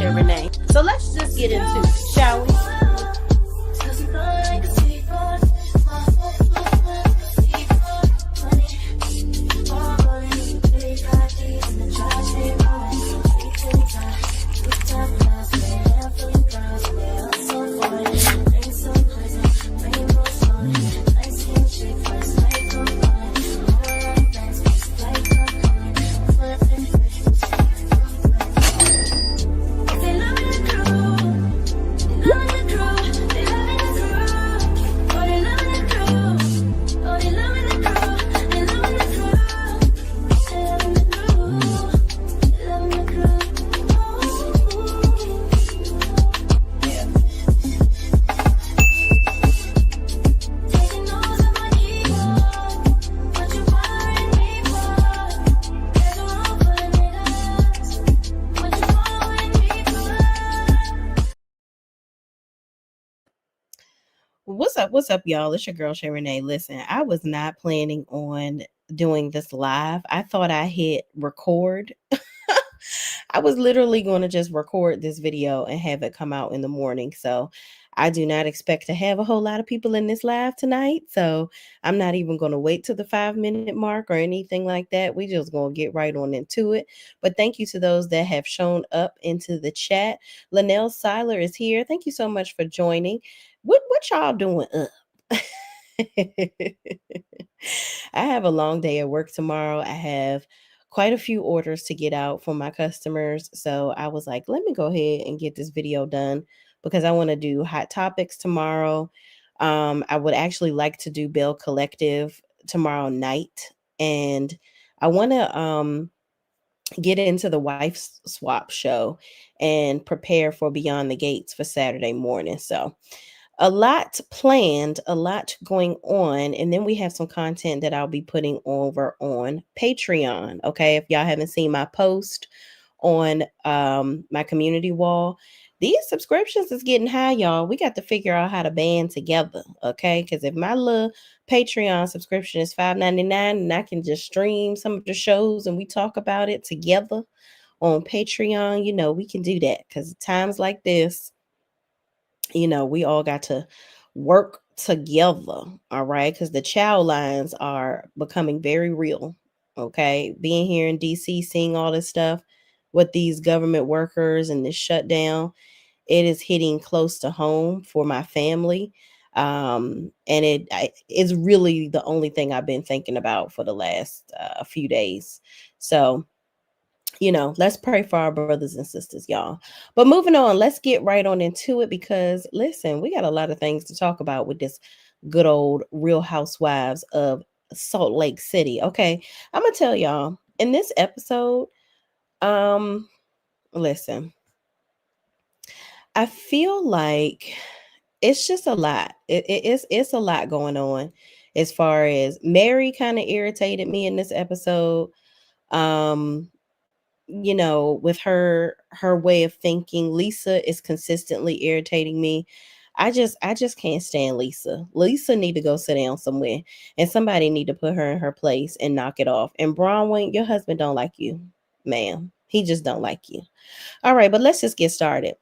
Shay Renee. So let's just get into it, shall we? What's up, y'all? It's your girl Shay Renee. Listen, I was not planning on doing this live. I thought I hit record. I was literally going to just record this video and have it come out in the morning. So I do not expect to have a whole lot of people in this live tonight. So I'm not even going to wait to the 5-minute mark or anything like that. We just going to get right on into it. But thank you to those that have shown up into the chat. Linnell Seiler is here. Thank you so much for joining. What y'all doing up? I have a long day at work tomorrow. I have quite a few orders to get out for my customers. So I was like, let me go ahead and get this video done because I want to do hot topics tomorrow. I would actually like to do Bell Collective tomorrow night. And I want to get into the wife swap show and prepare for Beyond the Gates for Saturday morning. So a lot planned, a lot going on. And then we have some content that I'll be putting over on Patreon. Okay. If y'all haven't seen my post on my community wall, these subscriptions is getting high, y'all. We got to figure out how to band together. Okay. Because if my little Patreon subscription is $5.99 and I can just stream some of the shows and we talk about it together on Patreon, we can do that. Because times like this, we all got to work together, all right? Because the child lines are becoming very real, okay? Being here in DC, seeing all this stuff with these government workers and this shutdown, it is hitting close to home for my family. And it's really the only thing I've been thinking about for the last few days. So, let's pray for our brothers and sisters, y'all. But moving on, let's get right on into it because, listen, we got a lot of things to talk about with this good old Real Housewives of Salt Lake City. Okay, I'm gonna tell y'all in this episode. Listen, I feel like it's just a lot. It's a lot going on as far as Mary kind of irritated me in this episode. Um, with her way of thinking. Lisa is consistently irritating me. I just can't stand Lisa. Lisa need to go sit down somewhere and somebody need to put her in her place and knock it off. And Bronwyn, your husband don't like you, ma'am. He just don't like you. All right, but let's just get started.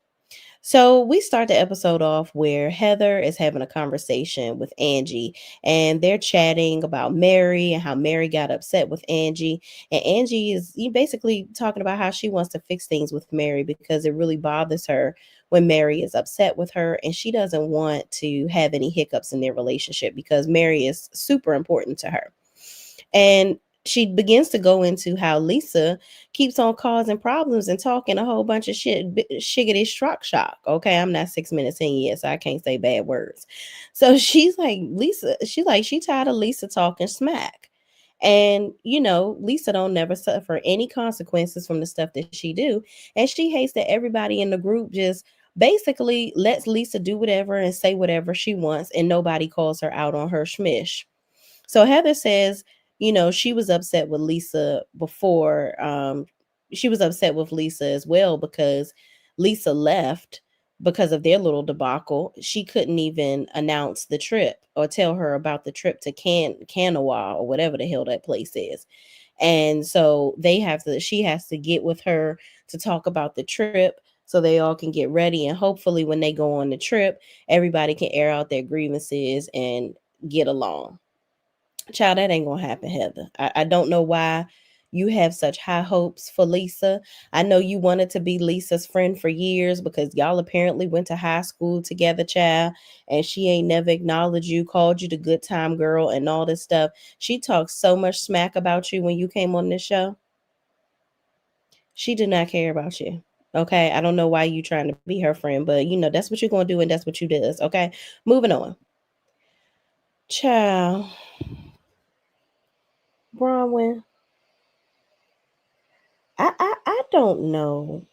So we start the episode off where Heather is having a conversation with Angie and they're chatting about Mary and how Mary got upset with Angie. And Angie is basically talking about how she wants to fix things with Mary because it really bothers her when Mary is upset with her and she doesn't want to have any hiccups in their relationship because Mary is super important to her. And she begins to go into how Lisa keeps on causing problems and talking a whole bunch of shit, shiggity struck shock. Okay, I'm not 6 minutes in yet, so I can't say bad words. So she's like, she tired of Lisa talking smack. And, Lisa don't never suffer any consequences from the stuff that she do. And she hates that everybody in the group just basically lets Lisa do whatever and say whatever she wants and nobody calls her out on her schmish. So Heather says, she was upset with Lisa before. She was upset with Lisa as well because Lisa left because of their little debacle. She couldn't even announce the trip or tell her about the trip to Kanawha or whatever the hell that place is. And so she has to get with her to talk about the trip so they all can get ready. And hopefully, when they go on the trip, everybody can air out their grievances and get along. Child, that ain't gonna happen, Heather. I don't know why you have such high hopes for Lisa. I know you wanted to be Lisa's friend for years because y'all apparently went to high school together, child, and she ain't never acknowledged you, called you the good time girl, and all this stuff. She talked so much smack about you when you came on this show. She did not care about you. Okay. I don't know why you trying to be her friend, but that's what you're gonna do and that's what you does. Okay. Moving on. Child, Bronwyn, I don't know.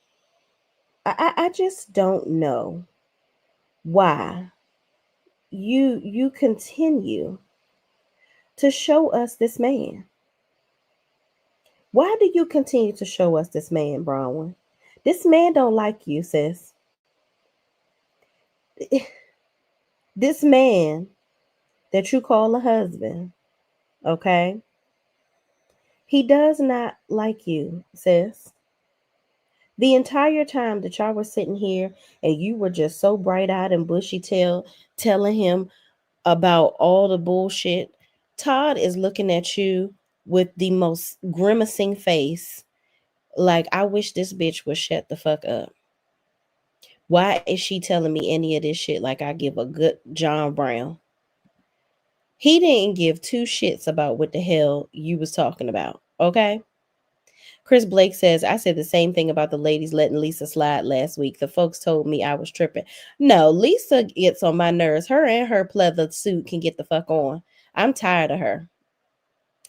I just don't know why you continue to show us this man. Why do you continue to show us this man, Bronwyn? This man don't like you, sis. This man that you call a husband, okay? He does not like you, sis. The entire time that y'all were sitting here and you were just so bright eyed and bushy tailed telling him about all the bullshit, Todd is looking at you with the most grimacing face. Like, I wish this bitch would shut the fuck up. Why is she telling me any of this shit like I give a good John Brown? He didn't give two shits about what the hell you was talking about, okay? Chris Blake says, I said the same thing about the ladies letting Lisa slide last week. The folks told me I was tripping. No, Lisa gets on my nerves. Her and her pleather suit can get the fuck on. I'm tired of her.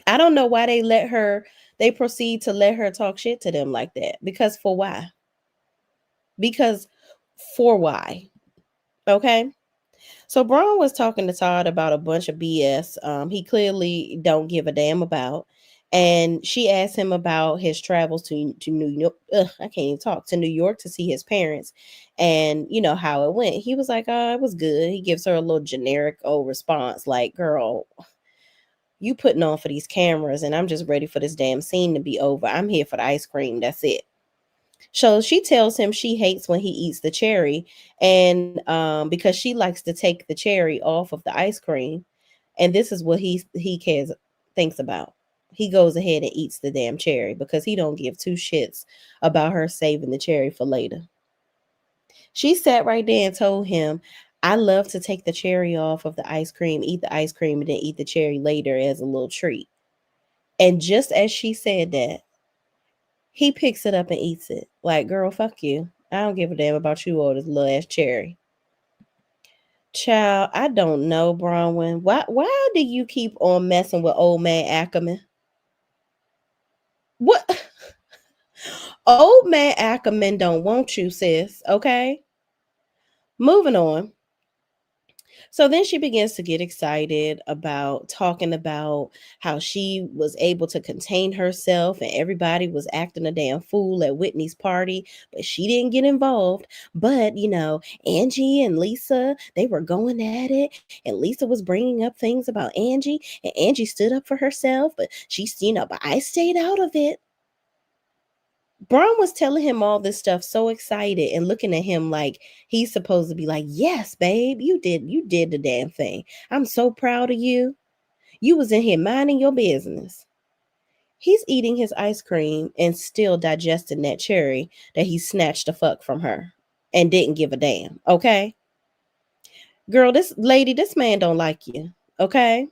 I don't know why they proceed to let her talk shit to them like that. Because for why? Because for why? Okay. So Braun was talking to Todd about a bunch of BS. He clearly don't give a damn about. And she asked him about his travels to New York. I can't even talk to New York to see his parents, and how it went. He was like, "Oh, it was good." He gives her a little generic old response, like, "Girl, you putting on for these cameras, and I'm just ready for this damn scene to be over. I'm here for the ice cream. That's it." So she tells him she hates when he eats the cherry, and because she likes to take the cherry off of the ice cream, and this is what he cares thinks about. He goes ahead and eats the damn cherry because he don't give two shits about her saving the cherry for later. She sat right there and told him, "I love to take the cherry off of the ice cream, eat the ice cream, and then eat the cherry later as a little treat." And just as she said that, he picks it up and eats it. Like, girl, fuck you. I don't give a damn about you or this little ass cherry. Child, I don't know, Bronwyn. Why do you keep on messing with old man Ackerman? What? Old man Ackerman don't want you, sis. Okay. Moving on. So then she begins to get excited about talking about how she was able to contain herself and everybody was acting a damn fool at Whitney's party, but she didn't get involved. But, Angie and Lisa, they were going at it, and Lisa was bringing up things about Angie, and Angie stood up for herself, but but I stayed out of it. Braun was telling him all this stuff so excited and looking at him like he's supposed to be like, "Yes, babe, you did the damn thing. I'm so proud of you. You was in here minding your business." He's eating his ice cream and still digesting that cherry that he snatched the fuck from her and didn't give a damn. Okay? Girl, this man don't like you. Okay?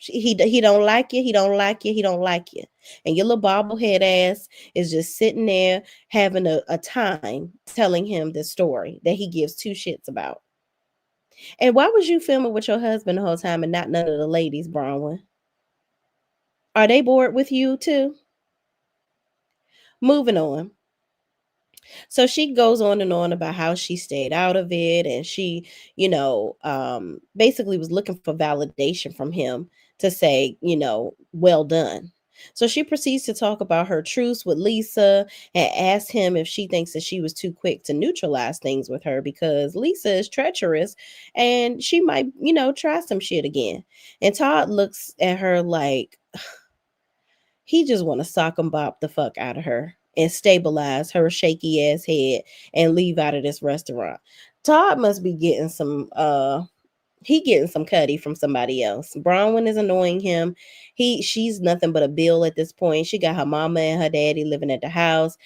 He don't like you. He don't like you. He don't like you. And your little bobblehead ass is just sitting there having a time telling him this story that he gives two shits about. And why was you filming with your husband the whole time and not none of the ladies, Bronwyn? Are they bored with you too? Moving on. So she goes on and on about how she stayed out of it, and she, basically was looking for validation from him to say, well done. So she proceeds to talk about her truce with Lisa and asks him if she thinks that she was too quick to neutralize things with her because Lisa is treacherous and she might, try some shit again. And Todd looks at her like he just want to sock and bop the fuck out of her. and stabilize her shaky ass head and leave out of this restaurant. Todd must be getting some he getting some cutty from somebody else. Bronwyn is annoying him. She's nothing but a bill at this point. She got her mama and her daddy living at the house.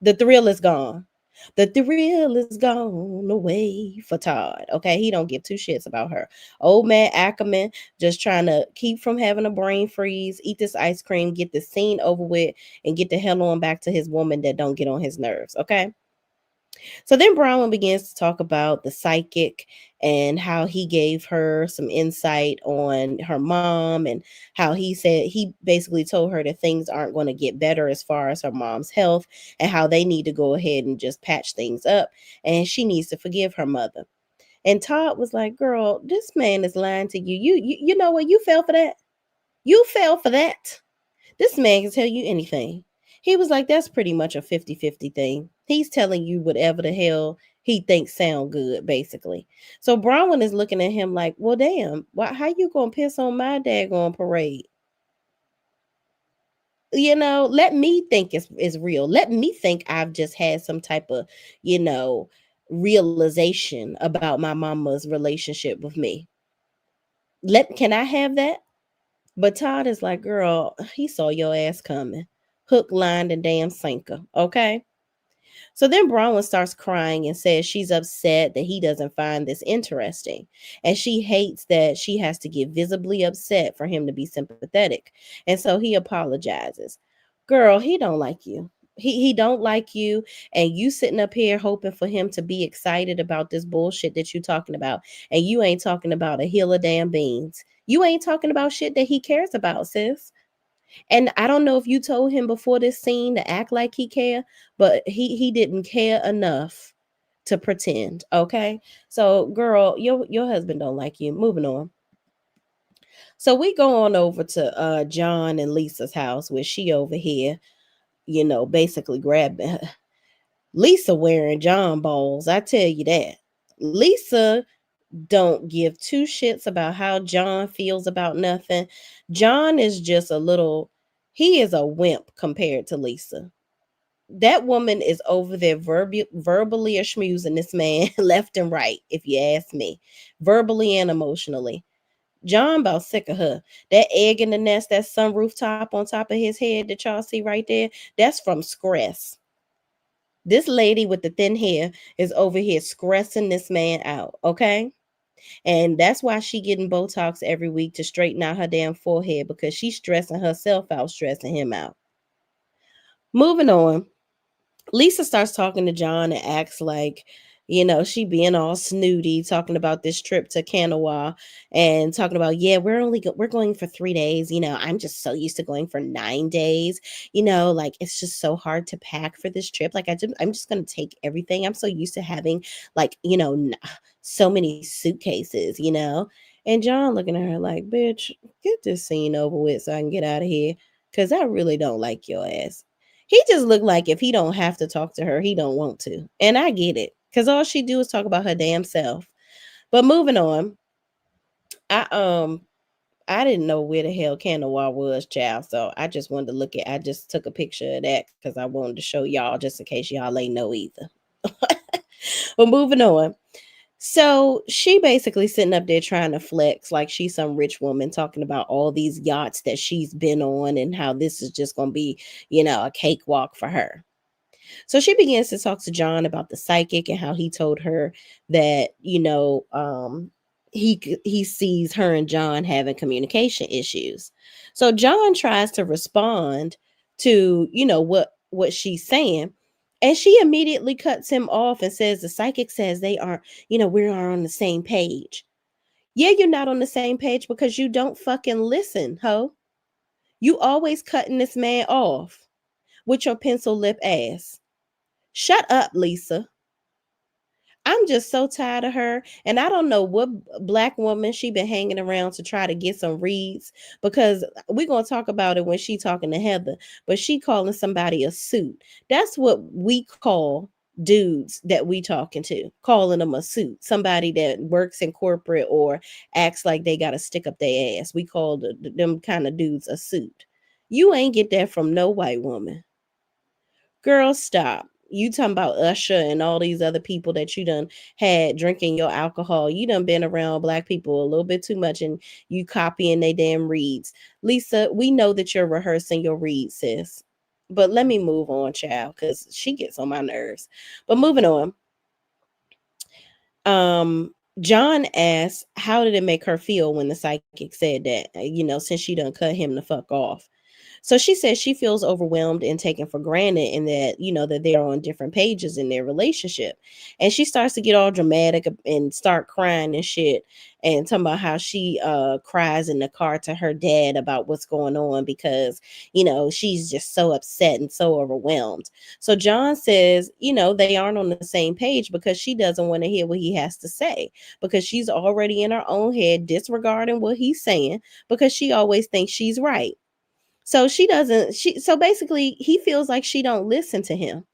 The thrill is gone. The thrill is gone away for Todd. Okay, he don't give two shits about her. Old man Ackerman just trying to keep from having a brain freeze, eat this ice cream, get the scene over with, and get the hell on back to his woman that don't get on his nerves. Okay. So then Brown begins to talk about the psychic and how he gave her some insight on her mom, and how he said he basically told her that things aren't going to get better as far as her mom's health, and how they need to go ahead and just patch things up, and she needs to forgive her mother. And Todd was like, "Girl, this man is lying to you. You know what? You fell for that. You fell for that. This man can tell you anything." He was like, that's pretty much a 50-50 thing. He's telling you whatever the hell he thinks sound good, basically. So Bronwyn is looking at him like, well, damn, how you gonna piss on my daggone parade? Let me think it's real. Let me think I've just had some type of, you know, realization about my mama's relationship with me. Can I have that? But Todd is like, girl, he saw your ass coming. Hook, line, and damn sinker. Okay. So then Bronwyn starts crying and says she's upset that he doesn't find this interesting. And she hates that she has to get visibly upset for him to be sympathetic. And so he apologizes. Girl, he don't like you. He don't like you, and you sitting up here hoping for him to be excited about this bullshit that you talking about, and you ain't talking about a hill of damn beans. You ain't talking about shit that he cares about, sis. And I don't know if you told him before this scene to act like he cared, but he didn't care enough to pretend. Okay. So girl, your husband don't like you. Moving on. So we go on over to John and Lisa's house, where she over here, basically grabbing her. Lisa wearing John balls. I tell you that. Lisa don't give two shits about how John feels about nothing. John is just he is a wimp compared to Lisa. That woman is over there verbally schmoozing this man left and right, if you ask me, verbally and emotionally. John about sick of her. That egg in the nest, that sun rooftop on top of his head that y'all see right there, that's from stress. This lady with the thin hair is over here stressing this man out, okay? And that's why she getting Botox every week to straighten out her damn forehead, because she's stressing herself out, stressing him out. Moving on. Lisa starts talking to John and acts like, she being all snooty, talking about this trip to Kanawha, and talking about, yeah, we're going for 3 days. I'm just so used to going for 9 days. Like, it's just so hard to pack for this trip. Like, I'm just gonna take everything. I'm so used to having, like, so many suitcases. And John looking at her like, bitch, get this scene over with so I can get out of here, because I really don't like your ass. He just looked like if he don't have to talk to her, he don't want to. And I get it, because all she do is talk about her damn self. But moving on, I I didn't know where the hell Kanawha was, child. So I just took a picture of that because I wanted to show y'all, just in case y'all ain't know either. But moving on. So she basically sitting up there trying to flex like she's some rich woman, talking about all these yachts that she's been on and how this is just going to be, a cakewalk for her. So she begins to talk to John about the psychic and how he told her that, he sees her and John having communication issues. So John tries to respond to, what she's saying. And she immediately cuts him off and says the psychic says they are, we are on the same page. Yeah, you're not on the same page because you don't fucking listen, ho. You always cutting this man off with your pencil lip ass. Shut up, Lisa. I'm just so tired of her. And I don't know what black woman she been hanging around to try to get some reads, because we're going to talk about it when she talking to Heather, but she calling somebody a suit. That's what we call dudes that we talking to, calling them a suit. Somebody that works in corporate or acts like they got to stick up their ass. We call them kind of dudes a suit. You ain't get that from no white woman. Girl, stop. You talking about Usher and all these other people that you done had drinking your alcohol. You done been around black people a little bit too much and you copying they damn reads. Lisa, we know that you're rehearsing your reads, sis. But let me move on, child, because she gets on my nerves. But moving on. John asked, how did it make her feel when the psychic said that, since she done cut him the fuck off? So she says she feels overwhelmed and taken for granted, and that, that they're on different pages in their relationship. And she starts to get all dramatic and start crying and shit, and talking about how she cries in the car to her dad about what's going on, because, she's just so upset and so overwhelmed. So John says, they aren't on the same page because she doesn't want to hear what he has to say, because she's already in her own head disregarding what he's saying, because she always thinks she's right. So she doesn't she so basically he feels like she don't listen to him.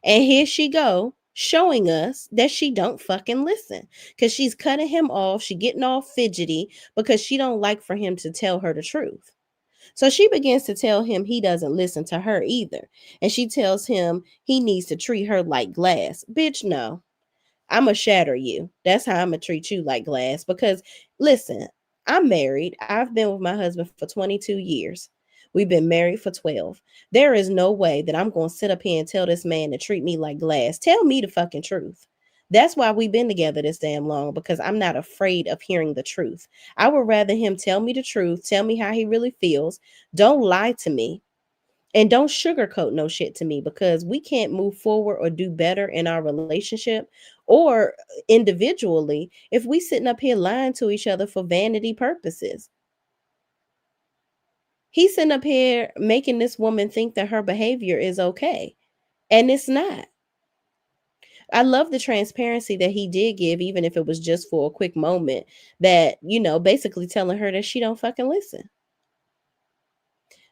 And here she go showing us that she don't fucking listen, cuz she's cutting him off, she getting all fidgety because she don't like for him to tell her the truth. So she begins to tell him he doesn't listen to her either. And she tells him he needs to treat her like glass. Bitch, no. I'm gonna shatter you. That's how I'm gonna treat you, like glass. Because listen, I'm married. I've been with my husband for 22 years. We've been married for 12. There is no way that I'm gonna sit up here and tell this man to treat me like glass. Tell me the fucking truth. That's why we've been together this damn long, because I'm not afraid of hearing the truth. I would rather him tell me the truth, tell me how he really feels. Don't lie to me. And don't sugarcoat no shit to me, because we can't move forward or do better in our relationship or individually if we sitting up here lying to each other for vanity purposes. He's sitting up here making this woman think that her behavior is okay, and it's not. I love the transparency that he did give, even if it was just for a quick moment, that, basically telling her that she don't fucking listen.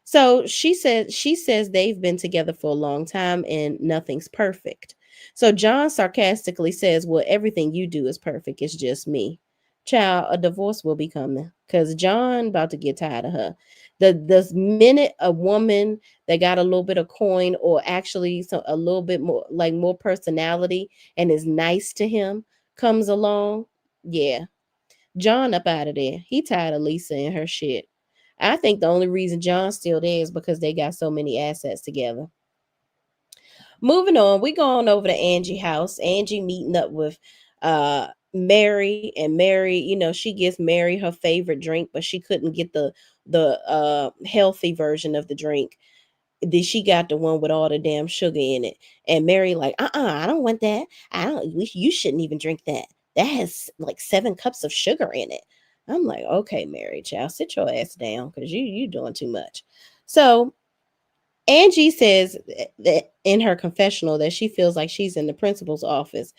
So she says they've been together for a long time and nothing's perfect. So John sarcastically says, well, everything you do is perfect. It's just me. Child, a divorce will be coming, because John about to get tired of her. The minute a woman that got a little bit of coin, or actually a little bit more, like more personality, and is nice to him, comes along, yeah, John up out of there. He tired of Lisa and her shit. I think the only reason John's still there is because they got so many assets together. Moving on, we going over to Angie house. Angie meeting up with Mary, and Mary, she gives Mary her favorite drink, but she couldn't get the healthy version of the drink. She got the one with all the damn sugar in it. And Mary like, I don't want that. You shouldn't even drink that. That has like 7 cups of sugar in it. I'm like, okay, Mary, child, sit your ass down, because you doing too much. So Angie says that in her confessional that she feels like she's in the principal's office,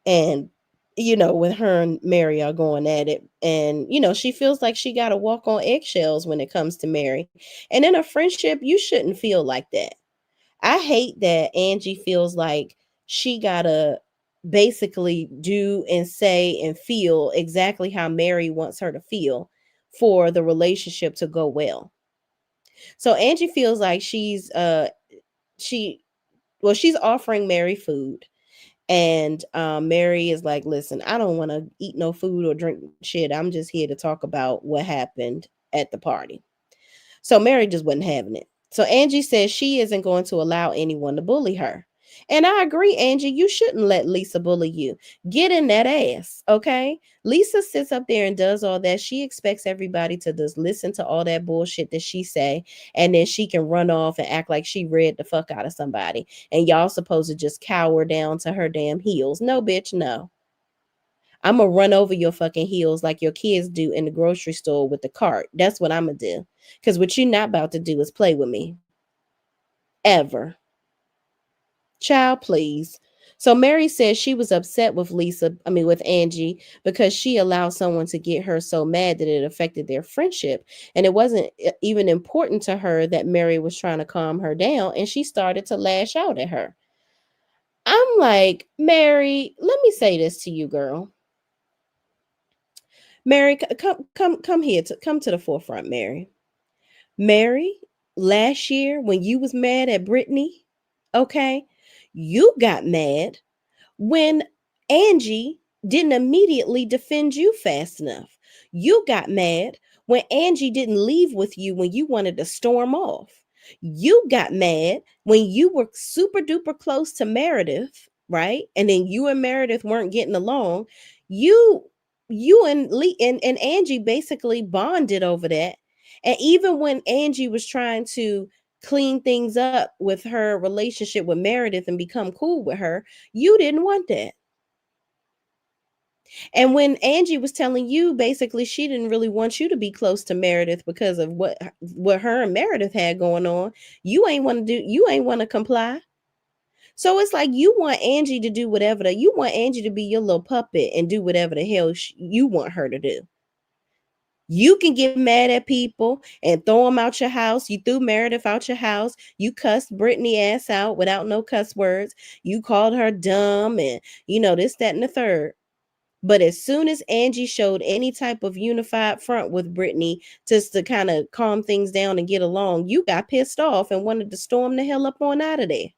and with her and Mary are going at it, and she feels like she got to walk on eggshells when it comes to Mary. And in a friendship, you shouldn't feel like that. I hate that Angie feels like she gotta basically do and say and feel exactly how Mary wants her to feel for the relationship to go well. So Angie feels like she she's offering Mary food. And Mary is like, listen, I don't want to eat no food or drink shit. I'm just here to talk about what happened at the party. So Mary just wasn't having it. So Angie says she isn't going to allow anyone to bully her. And I agree, Angie, you shouldn't let Lisa bully you. Get in that ass, okay? Lisa sits up there and does all that. She expects everybody to just listen to all that bullshit that she say, and then she can run off and act like she read the fuck out of somebody. And y'all supposed to just cower down to her damn heels. No, bitch, no. I'm gonna run over your fucking heels like your kids do in the grocery store with the cart. That's what I'm gonna do. Because what you're not about to do is play with me. Ever. Child, please. So Mary says she was upset with with Angie, because she allowed someone to get her so mad that it affected their friendship. And it wasn't even important to her that Mary was trying to calm her down, and she started to lash out at her. I'm like, Mary, let me say this to you, girl. Mary, come here, come to the forefront, Mary. Mary, last year when you was mad at Brittany Okay. You got mad when Angie didn't immediately defend you fast enough. You got mad when Angie didn't leave with you when you wanted to storm off. You got mad when you were super duper close to Meredith, right? And then you and Meredith weren't getting along. You you and Lee and Angie basically bonded over that. And even when Angie was trying to clean things up with her relationship with Meredith and become cool with her, you didn't want that. And when Angie was telling you basically she didn't really want you to be close to Meredith because of what her and Meredith had going on, you ain't want to comply. So it's like you want Angie to do whatever you want Angie to be your little puppet and do whatever the hell you want her to do. You can get mad at people and throw them out your house. You threw Meredith out your house. You cussed Brittany ass out without no cuss words. You called her dumb and this, that, and the third. But as soon as Angie showed any type of unified front with Brittany just to kind of calm things down and get along, you got pissed off and wanted to storm the hell up on out of there.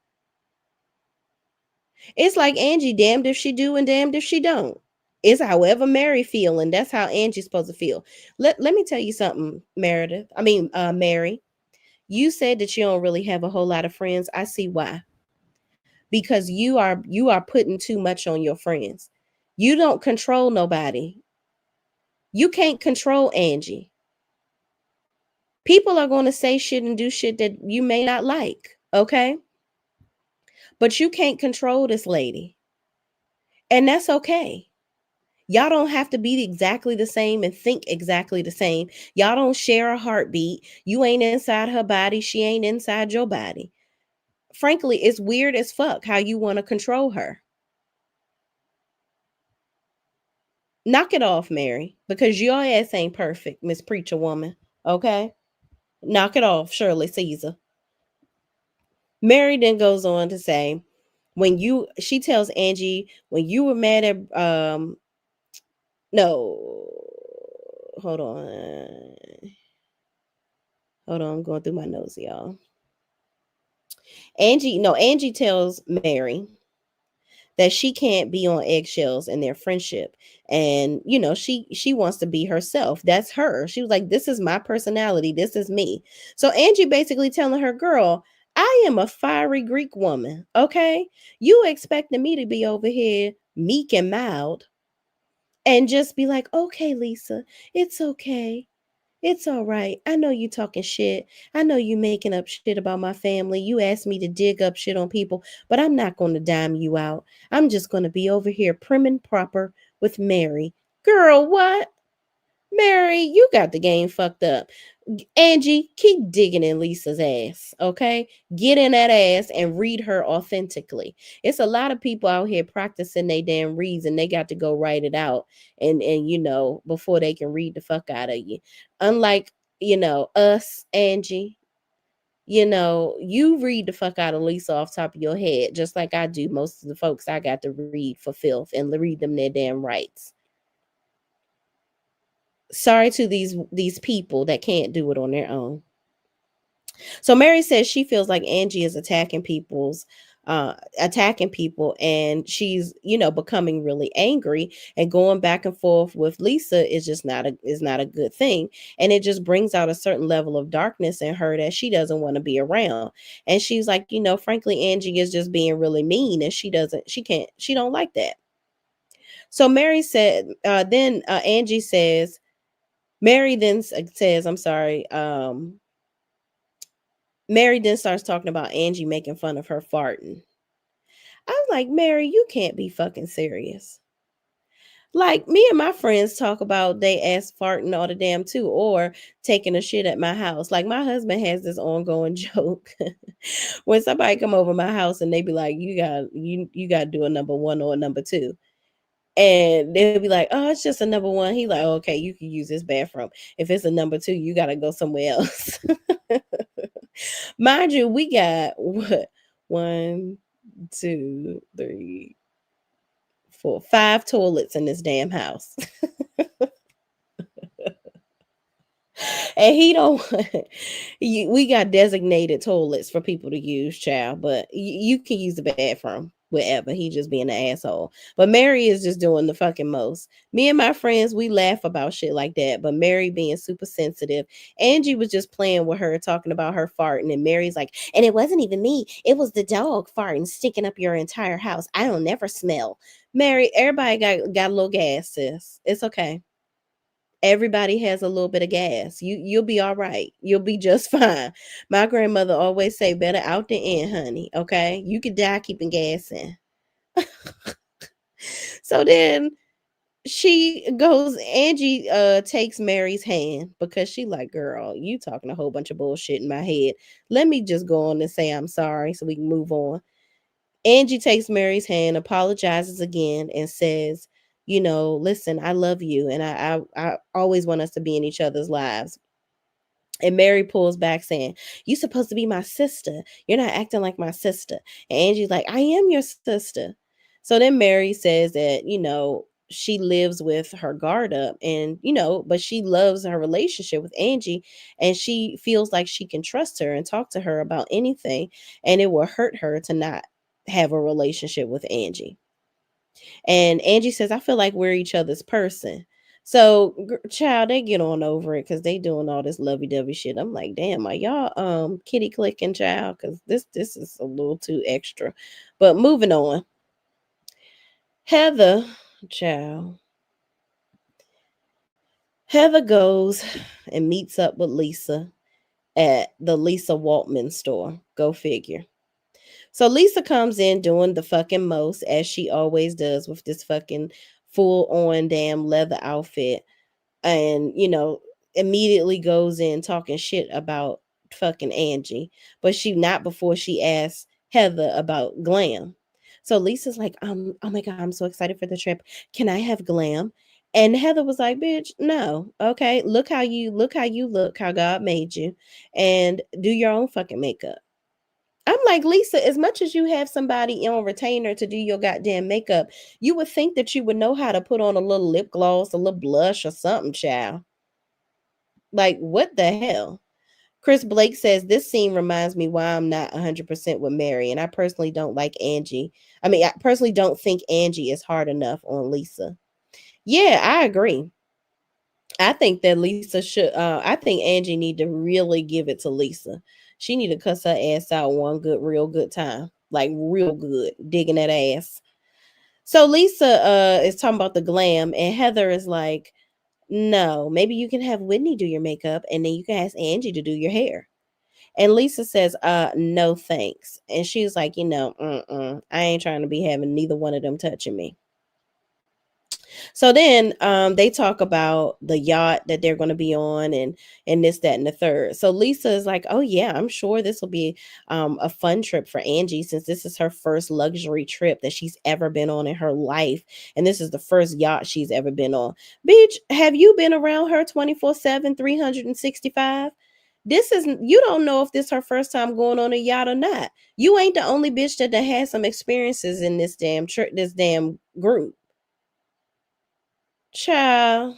It's like Angie, damned if she do and damned if she don't. It's however Mary feel, and that's how Angie's supposed to feel. Let me tell you something, Meredith. I mean, Mary. You said that you don't really have a whole lot of friends. I see why. Because you are putting too much on your friends. You don't control nobody. You can't control Angie. People are going to say shit and do shit that you may not like, okay? But you can't control this lady. And that's okay. Y'all don't have to be exactly the same and think exactly the same. Y'all don't share a heartbeat. You ain't inside her body. She ain't inside your body. Frankly, it's weird as fuck how you want to control her. Knock it off, Mary, because your ass ain't perfect, Miss Preacher Woman. Okay? Knock it off, Shirley Caesar. Mary then goes on to say, she tells Angie, when you were mad at, no, hold on. Hold on, I'm going through my notes, y'all. Angie tells Mary that she can't be on eggshells in their friendship. And she wants to be herself. That's her. She was like, this is my personality, this is me. So Angie basically telling her, girl, I am a fiery Greek woman, okay? You expecting me to be over here meek and mild and just be like, okay, Lisa, it's okay. It's all right. I know you talking shit. I know you making up shit about my family. You asked me to dig up shit on people, but I'm not going to dime you out. I'm just going to be over here prim and proper with Mary. Girl, what? Mary, you got the game fucked up. Angie, keep digging in Lisa's ass, okay? Get in that ass and read her authentically. It's a lot of people out here practicing they damn reads and they got to go write it out and before they can read the fuck out of you. Unlike, us, Angie, you read the fuck out of Lisa off top of your head, just like I do most of the folks I got to read for filth and read them their damn rights. Sorry to these people that can't do it on their own. So Mary says she feels like Angie is attacking people, and she's becoming really angry and going back and forth with Lisa is not a good thing, and it just brings out a certain level of darkness in her that she doesn't want to be around. And she's like, frankly, Angie is just being really mean, and she don't like that. So Mary said, then Angie says, Mary then says, I'm sorry, Mary then starts talking about Angie making fun of her farting. I was like, Mary, you can't be fucking serious. Like, me and my friends talk about they ass farting all the damn too, or taking a shit at my house. Like, my husband has this ongoing joke. When somebody come over my house and they be like, you got to do a number one or a number two. And they'll be like, oh, it's just a number one. He like, okay, you can use this bathroom. If it's a number two, you got to go somewhere else. Mind you, we got what? One, two, three, four, five toilets in this damn house. And he don't we got designated toilets for people to use, child, but you can use the bathroom wherever. He just being an asshole. But Mary is just doing the fucking most. Me and my friends, we laugh about shit like that, but Mary being super sensitive. Angie was just playing with her, talking about her farting, and Mary's like, and it wasn't even me, it was the dog farting, stinking up your entire house. I don't never smell. Mary, everybody got a little gas, sis. It's okay. Everybody has a little bit of gas. You'll be all right. You'll be just fine. My grandmother always say, better out than in, honey. Okay, you could die keeping gas in. So then she goes, Angie takes Mary's hand because she like, girl, you talking a whole bunch of bullshit in my head. Let me just go on and say I'm sorry so we can move on. Angie takes Mary's hand, apologizes again, and says, listen, I love you, and I always want us to be in each other's lives. And Mary pulls back, saying, you supposed to be my sister. You're not acting like my sister. And Angie's like, I am your sister. So then Mary says that, she lives with her guard up, and, but she loves her relationship with Angie, and she feels like she can trust her and talk to her about anything. And it will hurt her to not have a relationship with Angie. And Angie says, I feel like we're each other's person. So, child, they get on over it because they doing all this lovey-dovey shit. I'm like, damn, are y'all kitty clicking, child? Because this is a little too extra. But moving on. Heather, child. Heather goes and meets up with Lisa at the Lisa Waltman store. Go figure. So Lisa comes in doing the fucking most, as she always does, with this fucking full on damn leather outfit, and immediately goes in talking shit about fucking Angie, but she not before she asks Heather about glam. So Lisa's like, oh my god, I'm so excited for the trip. Can I have glam? And Heather was like, bitch, no. Okay, look how God made you, and do your own fucking makeup. I'm like, Lisa, as much as you have somebody on retainer to do your goddamn makeup, you would think that you would know how to put on a little lip gloss, a little blush, or something, child. Like, what the hell? Chris Blake says, this scene reminds me why I'm not 100% with Mary, and I personally don't like Angie. I personally don't think Angie is hard enough on Lisa. Yeah, I agree. I think that Lisa should. I think Angie need to really give it to Lisa. She need to cuss her ass out one good, real good time, like real good, digging that ass. So Lisa is talking about the glam, and Heather is like, "No, maybe you can have Whitney do your makeup, and then you can ask Angie to do your hair." And Lisa says, no thanks. And she's like, I ain't trying to be having neither one of them touching me. So then they talk about the yacht that they're going to be on, and this, that, and the third. So Lisa is like, oh yeah, I'm sure this will be a fun trip for Angie, since this is her first luxury trip that she's ever been on in her life. And this is the first yacht she's ever been on. Bitch, have you been around her 24/7, 365? This is, you don't know if this her first time going on a yacht or not. You ain't the only bitch that done had some experiences in this damn trip, this damn group. Child,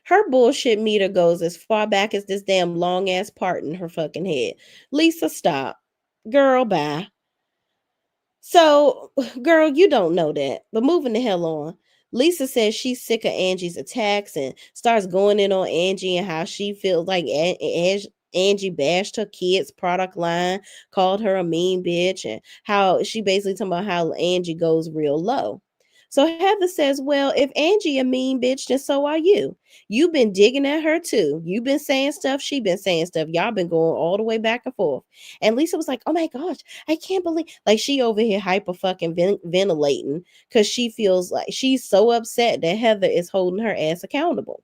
her bullshit meter goes as far back as this damn long ass part in her fucking head. Lisa, stop. Girl, bye. So, girl, you don't know that. But moving the hell on. Lisa says she's sick of Angie's attacks and starts going in on Angie and how she feels like Angie bashed her kids' product line, called her a mean bitch, and how she basically talking about how Angie goes real low. So Heather says, well, if Angie a mean bitch, then so are you. You've been digging at her too. You've been saying stuff. She been saying stuff. Y'all been going all the way back and forth. And Lisa was like, oh my gosh, I can't believe, like, she over here hyper fucking ventilating because she feels like she's so upset that Heather is holding her ass accountable.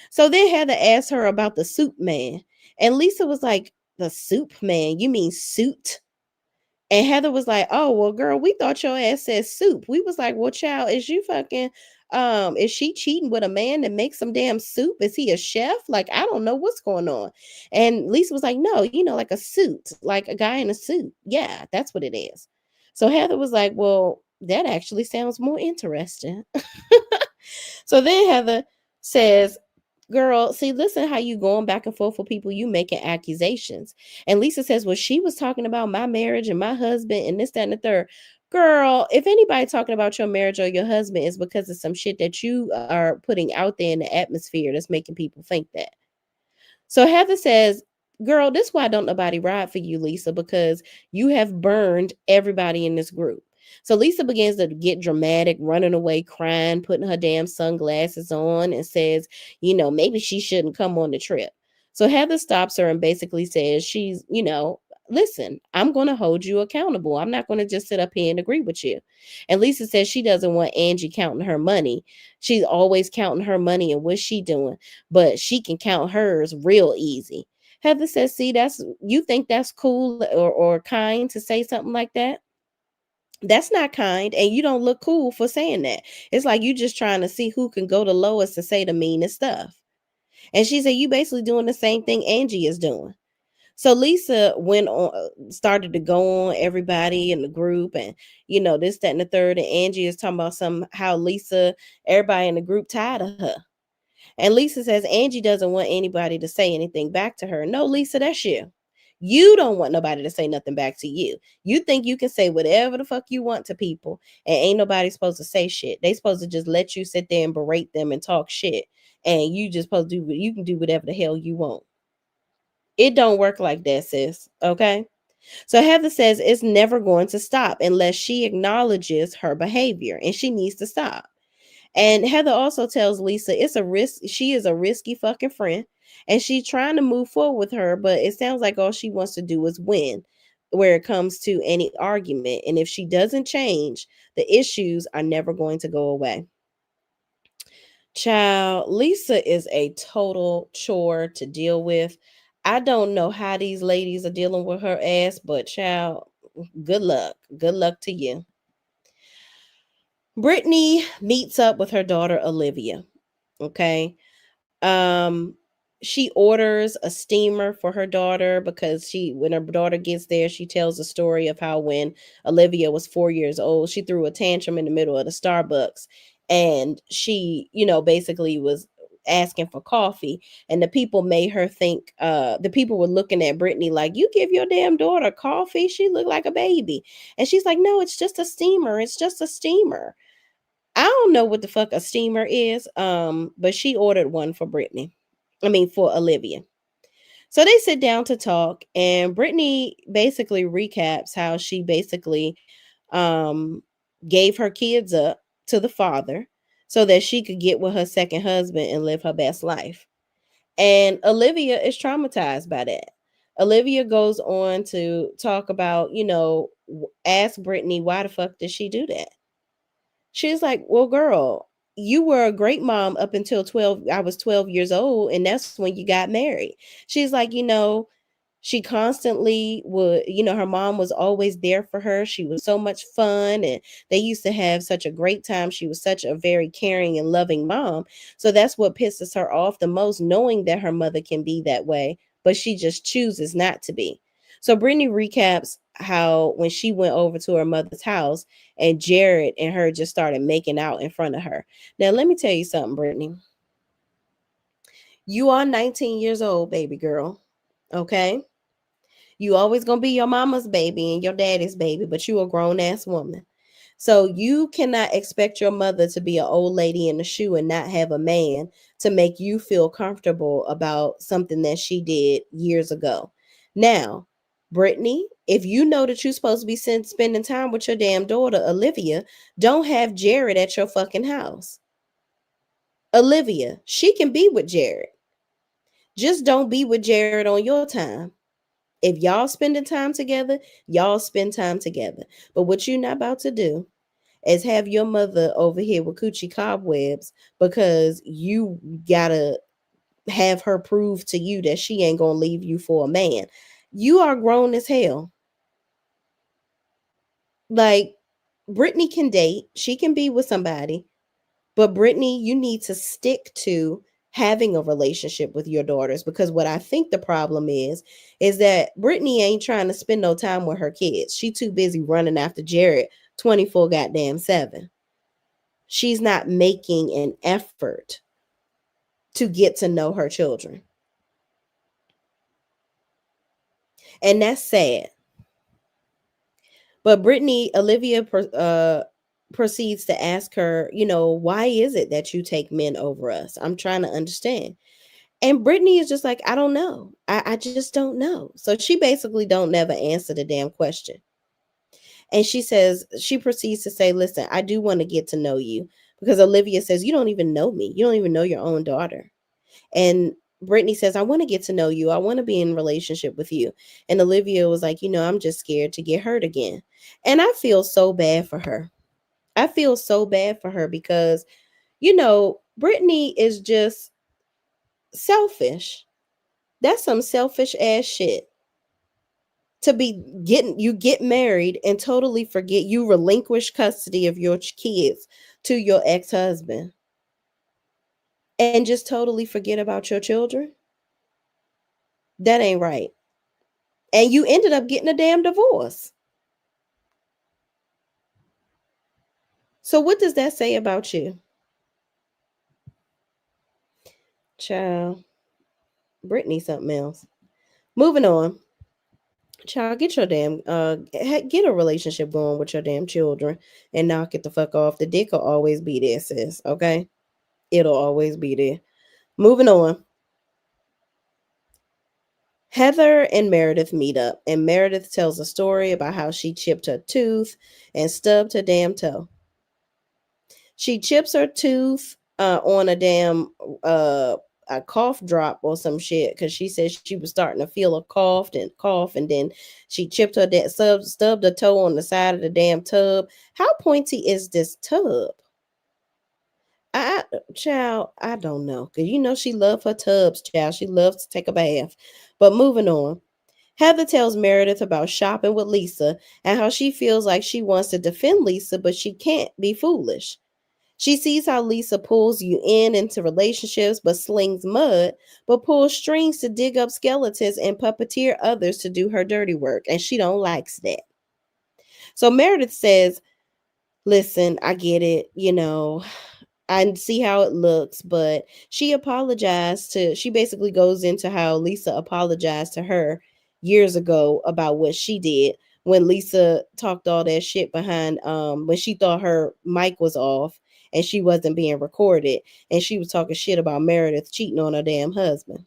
So then Heather asked her about the soup man. And Lisa was like, the soup man? You mean suit? And Heather was like, oh, well, girl, we thought your ass said soup. We was like, well, child, is you fucking, is she cheating with a man that makes some damn soup? Is he a chef? Like, I don't know what's going on. And Lisa was like, no, like a suit, like a guy in a suit. Yeah, that's what it is. So Heather was like, well, that actually sounds more interesting. So then Heather says, Girl, see, listen how you going back and forth with people, you making accusations. And Lisa says, well, she was talking about my marriage and my husband and this, that, and the third. Girl, if anybody talking about your marriage or your husband, is because of some shit that you are putting out there in the atmosphere that's making people think that. So Heather says, girl, this why don't nobody ride for you, Lisa, because you have burned everybody in this group. So Lisa begins to get dramatic, running away, crying, putting her damn sunglasses on, and says, maybe she shouldn't come on the trip. So Heather stops her and basically says, listen, I'm going to hold you accountable. I'm not going to just sit up here and agree with you. And Lisa says she doesn't want Angie counting her money. She's always counting her money and what's she doing, but she can count hers real easy. Heather says, see, that's you think that's cool or kind to say something like that? That's not kind, and you don't look cool for saying that. It's like you just trying to see who can go the lowest and say the meanest stuff. And she said, you basically doing the same thing Angie is doing. So Lisa went on, started to go on everybody in the group, and this, that, and the third. And Angie is talking about somehow Lisa, everybody in the group tired of her. And Lisa says Angie doesn't want anybody to say anything back to her. No, Lisa, that's you. You don't want nobody to say nothing back to you. You think you can say whatever the fuck you want to people, and ain't nobody supposed to say shit. They supposed to just let you sit there and berate them and talk shit. And you just supposed to do, you can do whatever the hell you want. It don't work like that, sis. Okay. So Heather says it's never going to stop unless she acknowledges her behavior, and she needs to stop. And Heather also tells Lisa it's a risk. She is a risky fucking friend, and she's trying to move forward with her, but it sounds like all she wants to do is win where it comes to any argument. And if she doesn't change, the issues are never going to go away. Child, Lisa is a total chore to deal with. I don't know how these ladies are dealing with her ass, but child, good luck. Good luck to you. Brittany meets up with her daughter Olivia. Okay. Um, she orders a steamer for her daughter because when her daughter gets there, she tells the story of how when Olivia was 4 years old, she threw a tantrum in the middle of the Starbucks, and she, basically was asking for coffee, and the people made her think, the people were looking at Brittany like, you give your damn daughter coffee, she looked like a baby. And she's like, no, it's just a steamer, it's just a steamer. I don't know what the fuck a steamer is, but she ordered one for Brittany. I mean, for Olivia. So they sit down to talk, and Brittany basically recaps how she basically um, gave her kids up to the father so that she could get with her second husband and live her best life. And Olivia is traumatized by that. Olivia goes on to talk about, ask Brittany, why the fuck did she do that? She's like, well, girl, you were a great mom up until 12. I was 12 years old, and that's when you got married. She's like, she constantly would, her mom was always there for her. She was so much fun, and they used to have such a great time. She was such a very caring and loving mom. So that's what pisses her off the most, knowing that her mother can be that way, but she just chooses not to be. So Brittany recaps how when she went over to her mother's house and Jared and her just started making out in front of her. Now, let me tell you something, Brittany. You are 19 years old, baby girl. Okay? You always gonna be your mama's baby and your daddy's baby, but you a grown ass woman. So you cannot expect your mother to be an old lady in a shoe and not have a man to make you feel comfortable about something that she did years ago. Now, Brittany, if you know that you're supposed to be spending time with your damn daughter, Olivia, don't have Jared at your fucking house. Olivia, she can be with Jared. Just don't be with Jared on your time. If y'all spending time together, y'all spend time together. But what you're not about to do is have your mother over here with coochie cobwebs because you gotta have her prove to you that she ain't gonna leave you for a man. You are grown as hell. Like, Brittany can date, she can be with somebody, but Brittany, you need to stick to having a relationship with your daughters, because what I think the problem is that Brittany ain't trying to spend no time with her kids. She too busy running after Jared 24 goddamn 7. She's not making an effort to get to know her children. And that's sad. But Olivia proceeds to ask her, why is it that you take men over us? I'm trying to understand. And Brittany is just like, I don't know. I just don't know. So she basically don't never answer the damn question. And she proceeds to say, listen, I do want to get to know you. Because Olivia says, you don't even know me. You don't even know your own daughter. And Brittany says, I want to get to know you. I want to be in relationship with you. And Olivia was like, I'm just scared to get hurt again. And I feel so bad for her. I feel so bad for her because, Brittany is just selfish. That's some selfish ass shit. To be you get married and totally forget you relinquish custody of your kids to your ex-husband and just totally forget about your children. That ain't right. And you ended up getting a damn divorce. So what does that say about you? Child, Brittany something else. Moving on. Child, get your damn get a relationship going with your damn children and knock it the fuck off. The dick will always be there, sis. Okay? It'll always be there. Moving on. Heather and Meredith meet up, and Meredith tells a story about how she chipped her tooth and stubbed her damn toe. She chips her tooth on a damn a cough drop or some shit because she said she was starting to feel a cough, and then she chipped her stubbed her toe on the side of the damn tub. How pointy is this tub? I Child, I don't know. Cause she loves her tubs, child. She loves to take a bath. But moving on. Heather tells Meredith about shopping with Lisa and how she feels like she wants to defend Lisa, but she can't be foolish. She sees how Lisa pulls you into relationships but slings mud, but pulls strings to dig up skeletons and puppeteer others to do her dirty work, and she don't likes that. So Meredith says, listen, I get it, I see how it looks, but she basically goes into how Lisa apologized to her years ago about what she did when Lisa talked all that shit behind when she thought her mic was off and she wasn't being recorded, and she was talking shit about Meredith cheating on her damn husband.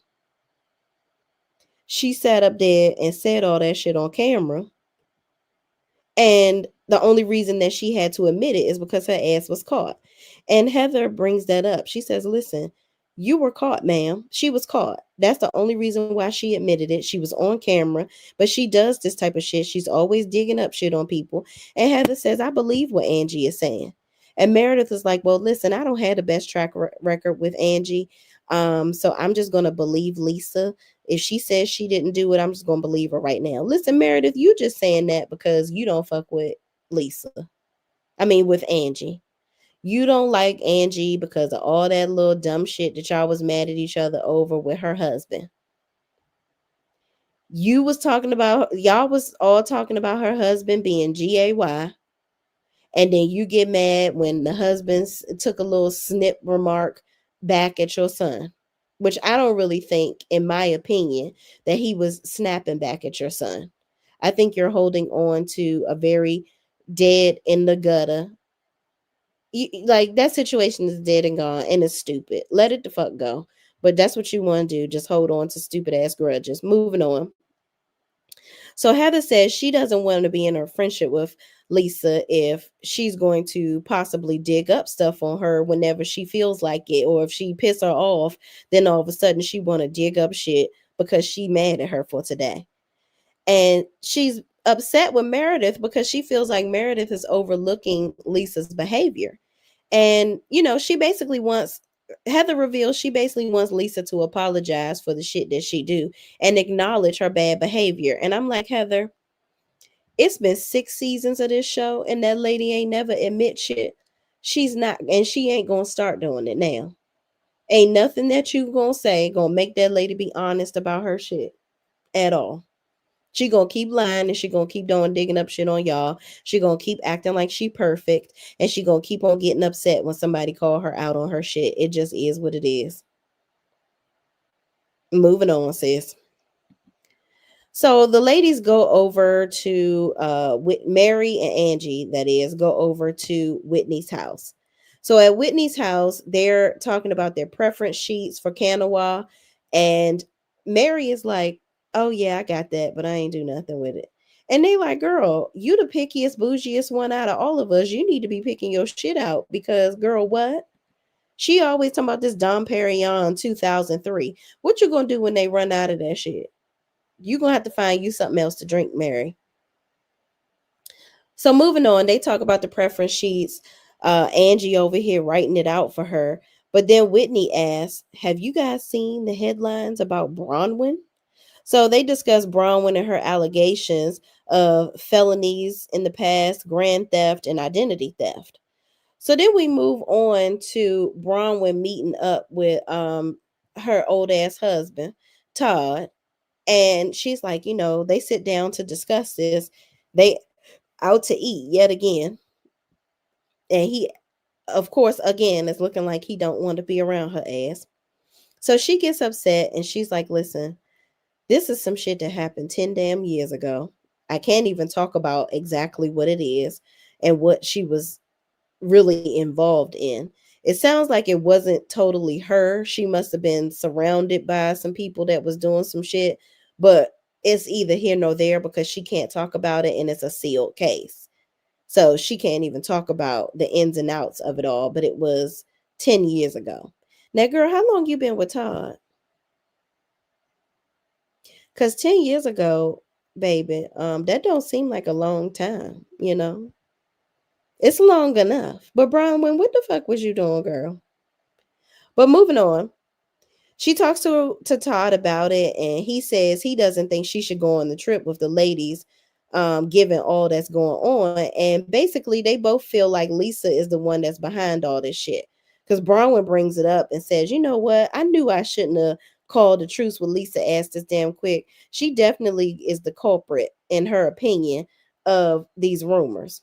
She sat up there and said all that shit on camera. And the only reason that she had to admit it is because her ass was caught. And Heather brings that up. She says, listen, you were caught, ma'am. She was caught. That's the only reason why she admitted it. She was on camera, but she does this type of shit. She's always digging up shit on people. And Heather says, I believe what Angie is saying. And Meredith is like, well, listen, I don't have the best track record with Angie. So I'm just going to believe Lisa. If she says she didn't do it, I'm just gonna believe her right now. Listen, Meredith, you just saying that because you don't fuck with Lisa. I mean, with Angie. You don't like Angie because of all that little dumb shit that y'all was mad at each other over with her husband. Y'all was all talking about her husband being gay, and then you get mad when the husband took a little snip remark back at your son, which I don't really think, in my opinion, that he was snapping back at your son. I think you're holding on to a very dead in the gutter. Like that situation is dead and gone and it's stupid. Let it the fuck go. But that's what you want to do. Just hold on to stupid ass grudges. Moving on. So Heather says she doesn't want to be in a friendship with Lisa if she's going to possibly dig up stuff on her whenever she feels like it, or if she piss her off, then all of a sudden she want to dig up shit because she mad at her for today. And she's upset with Meredith because she feels like Meredith is overlooking Lisa's behavior. And she basically wants Heather reveals she basically wants Lisa to apologize for the shit that she do and acknowledge her bad behavior. And I'm like, Heather, it's been 6 seasons of this show and that lady ain't never admit shit. She's not, and she ain't gonna start doing it now. Ain't nothing that you gonna say gonna make that lady be honest about her shit at all. She gonna keep lying and she gonna keep doing digging up shit on y'all. She gonna keep acting like she perfect and she gonna keep on getting upset when somebody call her out on her shit. It just is what it is. Moving on, sis. So the ladies go over to with Mary and Angie, that is, go over to Whitney's house. So at Whitney's house, they're talking about their preference sheets for Kanawha, and Mary is like, "Oh yeah, I got that, but I ain't do nothing with it." And they like, "Girl, you the pickiest, bougiest one out of all of us. You need to be picking your shit out because, girl, what?" She always talking about this Dom Perignon 2003. What you gonna do when they run out of that shit? You gonna have to find you something else to drink, Mary. So moving on, they talk about the preference sheets. Angie over here writing it out for her. But then Whitney asks, "Have you guys seen the headlines about Bronwyn?" So they discuss Bronwyn and her allegations of felonies in the past, grand theft, and identity theft. So then we move on to Bronwyn meeting up with her old ass husband, Todd. And she's like, they sit down to discuss this. They out to eat yet again. And he, of course, again, is looking like he don't want to be around her ass. So she gets upset and she's like, "Listen, this is some shit that happened 10 damn years ago. I can't even talk about exactly what it is and what she was really involved in. It sounds like it wasn't totally her. She must have been surrounded by some people that was doing some shit, but it's either here nor there because she can't talk about it and it's a sealed case. So she can't even talk about the ins and outs of it all, but it was 10 years ago. Now, girl, how long you been with Todd? Cuz 10 years ago, baby, that don't seem like a long time. It's long enough. But Brian, what the fuck was you doing, girl? But moving on, she talks to Todd about it, and he says he doesn't think she should go on the trip with the ladies, given all that's going on. And basically, they both feel like Lisa is the one that's behind all this shit. Because Bronwyn brings it up and says, "You know what? I knew I shouldn't have called the truce with Lisa ass this damn quick. She definitely is the culprit, in her opinion, of these rumors."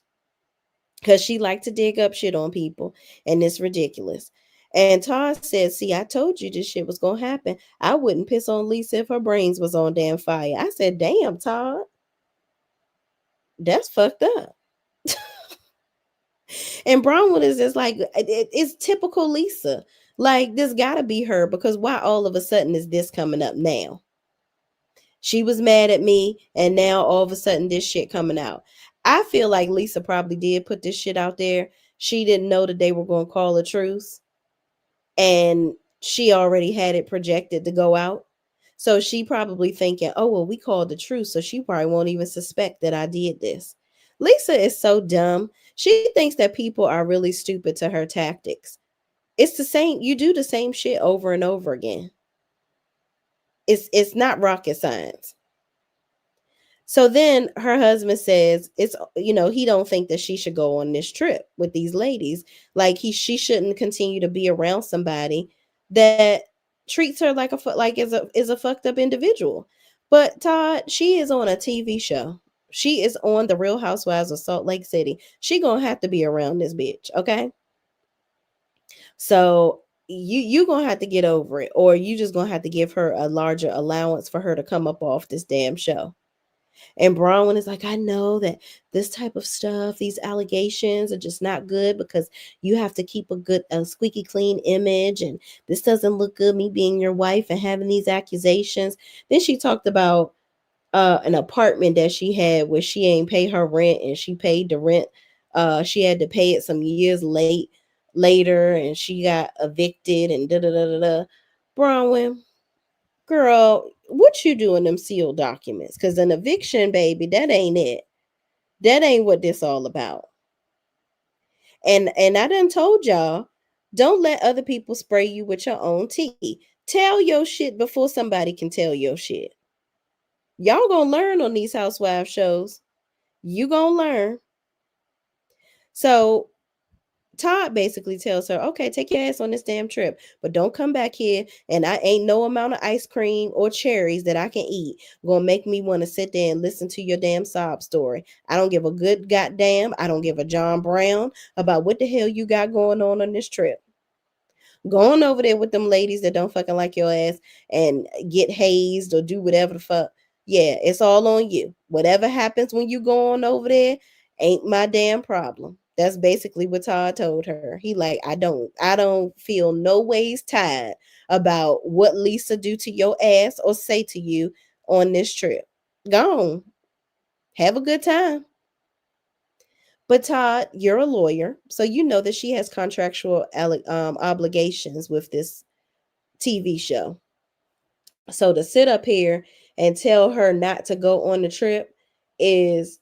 Because she liked to dig up shit on people, and it's ridiculous. And Todd said, "See, I told you this shit was gonna happen. I wouldn't piss on Lisa if her brains was on damn fire." I said, "Damn, Todd, that's fucked up." And Bronwyn is just like, it's typical Lisa. Like, this gotta be her, because why all of a sudden is this coming up now? She was mad at me, and now all of a sudden this shit coming out. I feel like Lisa probably did put this shit out there. She didn't know that they were going to call a truce, and she already had it projected to go out. So she probably thinking, "Oh, well, we called the truce, so she probably won't even suspect that I did this." Lisa is so dumb. She thinks that people are really stupid to her tactics. It's the same. You do the same shit over and over again. It's not rocket science. So then her husband says he don't think that she should go on this trip with these ladies. Like she shouldn't continue to be around somebody that treats her like is a fucked up individual. But Todd, she is on a TV show. She is on the Real Housewives of Salt Lake City. She gonna have to be around this bitch, okay? So you gonna have to get over it, or you just gonna have to give her a larger allowance for her to come up off this damn show. And Bronwyn is like, "I know that this type of stuff, these allegations are just not good because you have to keep a squeaky clean image. And this doesn't look good, me being your wife and having these accusations." Then she talked about an apartment that she had where she ain't pay her rent, and she paid the rent. She had to pay it some years later, and she got evicted and da da da da da. Bronwyn, girl, what you do in them sealed documents? Because an eviction, baby, that ain't it. That ain't what this all about. And I done told y'all, don't let other people spray you with your own tea. Tell your shit before somebody can tell your shit. Y'all gonna learn on these housewife shows. You gonna learn. So Todd basically tells her, "Okay, take your ass on this damn trip, but don't come back here. And I ain't no amount of ice cream or cherries that I can eat gonna make me want to sit there and listen to your damn sob story. I don't give a good goddamn. I don't give a John Brown about what the hell you got going on this trip." Go on over there with them ladies that don't fucking like your ass and get hazed or do whatever the fuck. Yeah, it's all on you. Whatever happens when you go on over there ain't my damn problem. That's basically what Todd told her. He like, I don't feel no ways tired about what Lisa do to your ass or say to you on this trip. Go on. Have a good time. But Todd, you're a lawyer, so you know that she has contractual obligations with this TV show. So to sit up here and tell her not to go on the trip is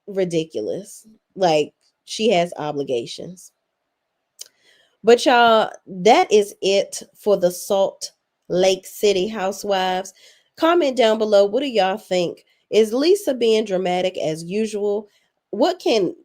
ridiculous. Like, she has obligations. But y'all, that is it for the Salt Lake City Housewives. Comment down below, what do y'all think? Is Lisa being dramatic as usual? What can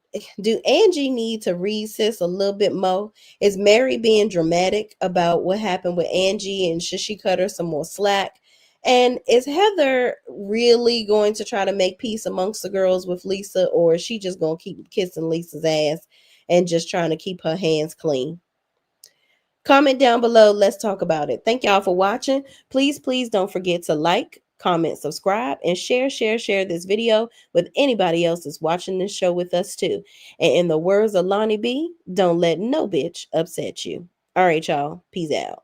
do Angie need to read sis a little bit more? Is Mary being dramatic about what happened with Angie, and should she cut her some more slack? And is Heather really going to try to make peace amongst the girls with Lisa, or is she just going to keep kissing Lisa's ass and just trying to keep her hands clean? Comment down below. Let's talk about it. Thank y'all for watching. Please don't forget to like, comment, subscribe, and share this video with anybody else that's watching this show with us too. And in the words of Lonnie B, don't let no bitch upset you. All right, y'all. Peace out.